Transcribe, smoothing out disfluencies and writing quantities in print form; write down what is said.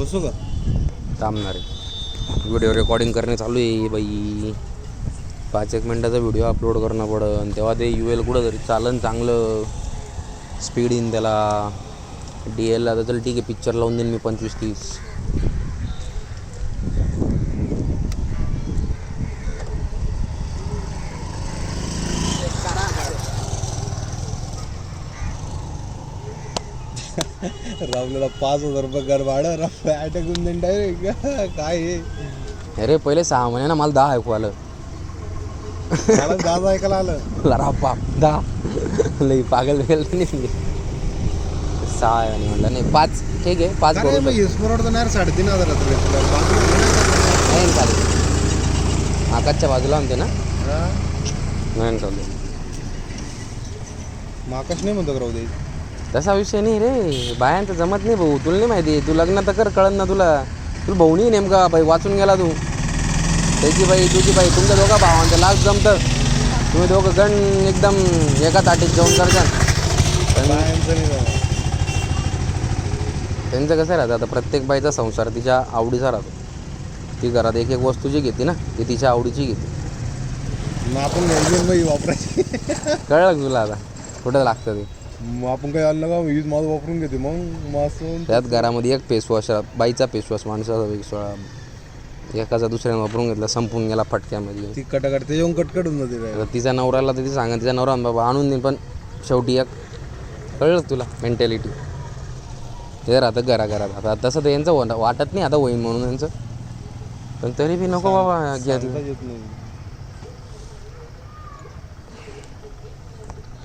बसू का? थांबणार आहे. व्हिडिओ रेकॉर्डिंग करणे चालू आहे बाई. 5-1 मिनटाचा व्हिडिओ अपलोड करणं पडन, तेव्हा ते UL कुठं तरी चालन चांगलं स्पीड येईन त्याला. DL आता चल ठीक आहे, पिक्चर लावून देईन मी 25-30. राहुलला 5,000 रुपये घर भाडं, अटॅक होऊन देईन डायरेक्ट. काय हे? अरे पहिले 6 महिने ना मला 10 ऐकू आलं. मला 10 ऐकायला आलं. लरा बाप 10 लई पागल बिगल नाही मी. 6 आणि म्हणलं नाही 5 ठीक आहे 5 काय मग परवडतं नाही 3,500 नाही चालेल. आकाशच्या बाजूला म्हणते ना, नाही चालू. आकाश नाही म्हणतो राहू दे. तसा विषय नाही रे, बायांचं जमत नाही भाऊ. तुला नाही माहिती, तू लग्न तर कर, कळन ना तुला. तुला भाऊ नाही नेमका बाई, वाचून गेला तू. त्याची बाई तुझी बाई, तुमच्या दोघा भावांचं लास्ट जमतं. तुम्ही दोघं गण एकदम एका ताटीत जेवण करशाल. त्यांचं कसं राहतं, आता प्रत्येक बाईचा संसार तिच्या आवडीचा राहतो. ती घरात एक वस्तू जी घेते ना, ती तिच्या आवडीची घेते. मग आपण घ्यायची वापरायची. कळलं का तुला आता कुठं लागतं ते? मग आपण काही आणलं का यूज माझं वापरून घेते. मग असं त्यात घरामध्ये एक फेसवॉश, बाईचा फेसवॉश, माणसाचा वेगळा, एकाचा दुसऱ्याने वापरून घेतला, संपून गेला फटक्यामध्ये. ती कटाकट ते येऊन कटकट होऊन जाते. आता तिचा नवऱ्याला तर ती सांगा, तिचा नवरा बाबा आणून देईन, पण शेवटी एक कळलं तुला मेंटॅलिटी ते राहतं घराघरात. आता तसं तर यांचं वाटत नाही आता होईन म्हणून यांचं, पण तरी बी नको बाबा घ्या.